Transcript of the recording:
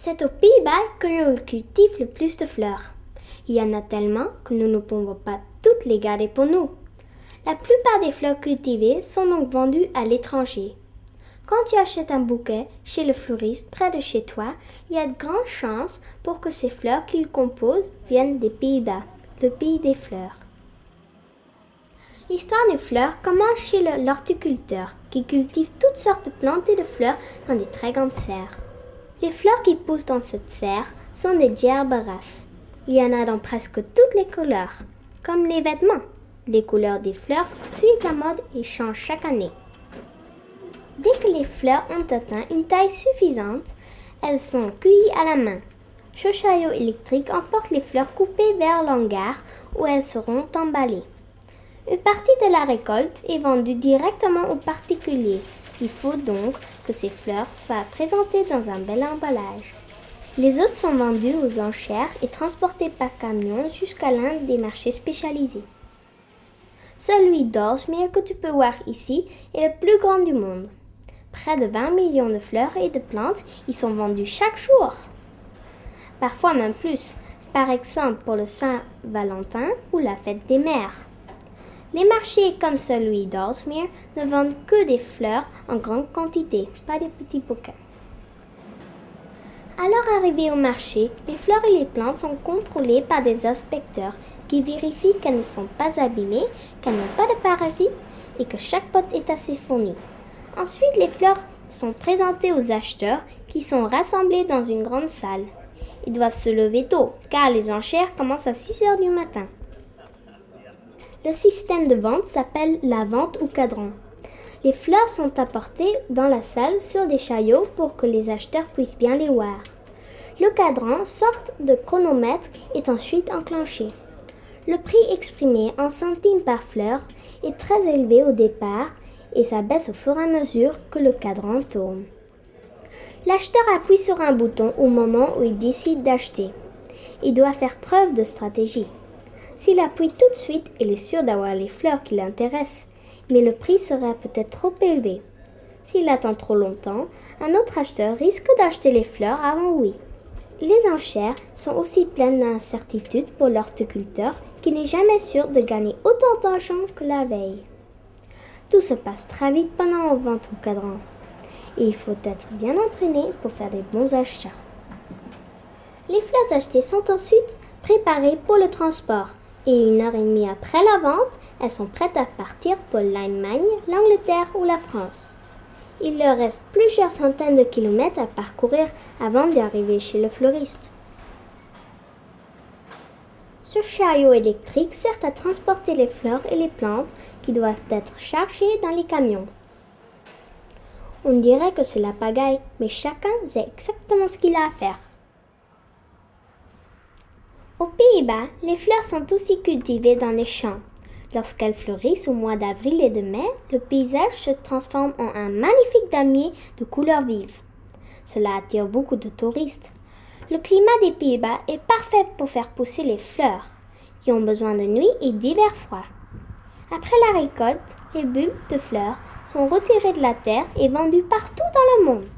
C'est aux Pays-Bas que l'on cultive le plus de fleurs. Il y en a tellement que nous ne pouvons pas toutes les garder pour nous. La plupart des fleurs cultivées sont donc vendues à l'étranger. Quand tu achètes un bouquet chez le fleuriste près de chez toi, il y a de grandes chances pour que ces fleurs qu'il compose viennent des Pays-Bas, le pays des fleurs. L'histoire des fleurs commence chez l'horticulteur qui cultive toutes sortes de plantes et de fleurs dans des très grandes serres. Les fleurs qui poussent dans cette serre sont des gerberas. Il y en a dans presque toutes les couleurs, comme les vêtements. Les couleurs des fleurs suivent la mode et changent chaque année. Dès que les fleurs ont atteint une taille suffisante, elles sont cueillies à la main. Ce chariot électrique emporte les fleurs coupées vers l'hangar où elles seront emballées. Une partie de la récolte est vendue directement aux particuliers. Il faut donc que ces fleurs soient présentées dans un bel emballage. Les autres sont vendues aux enchères et transportées par camion jusqu'à l'un des marchés spécialisés. Celui d'Ormsmere que tu peux voir ici est le plus grand du monde. Près de 20 millions de fleurs et de plantes y sont vendues chaque jour. Parfois même plus, par exemple pour le Saint-Valentin ou la fête des mères. Les marchés comme celui d'Ormsmere ne vendent que des fleurs en grande quantité, pas des petits bouquets. Alors arrivées au marché, les fleurs et les plantes sont contrôlées par des inspecteurs qui vérifient qu'elles ne sont pas abîmées, qu'elles n'ont pas de parasites et que chaque pot est assez fourni. Ensuite, les fleurs sont présentées aux acheteurs qui sont rassemblés dans une grande salle. Ils doivent se lever tôt car les enchères commencent à 6 heures du matin. Le système de vente s'appelle la vente au cadran. Les fleurs sont apportées dans la salle sur des chariots pour que les acheteurs puissent bien les voir. Le cadran, sorte de chronomètre, est ensuite enclenché. Le prix exprimé en centimes par fleur est très élevé au départ et ça baisse au fur et à mesure que le cadran tourne. L'acheteur appuie sur un bouton au moment où il décide d'acheter. Il doit faire preuve de stratégie. S'il appuie tout de suite, il est sûr d'avoir les fleurs qui l'intéressent, mais le prix serait peut-être trop élevé. S'il attend trop longtemps, un autre acheteur risque d'acheter les fleurs avant lui. Les enchères sont aussi pleines d'incertitudes pour l'horticulteur qui n'est jamais sûr de gagner autant d'argent que la veille. Tout se passe très vite pendant la vente au cadran et il faut être bien entraîné pour faire des bons achats. Les fleurs achetées sont ensuite préparées pour le transport et 1h30 après la vente, elles sont prêtes à partir pour l'Allemagne, l'Angleterre ou la France. Il leur reste plusieurs centaines de kilomètres à parcourir avant d'arriver chez le fleuriste. Ce chariot électrique sert à transporter les fleurs et les plantes qui doivent être chargées dans les camions. On dirait que c'est la pagaille, mais chacun sait exactement ce qu'il a à faire. Aux Pays-Bas, les fleurs sont aussi cultivées dans les champs. Lorsqu'elles fleurissent au mois d'avril et de mai, le paysage se transforme en un magnifique damier de couleurs vives. Cela attire beaucoup de touristes. Le climat des Pays-Bas est parfait pour faire pousser les fleurs, qui ont besoin de nuit et d'hiver froid. Après la récolte, les bulbes de fleurs sont retirés de la terre et vendus partout dans le monde.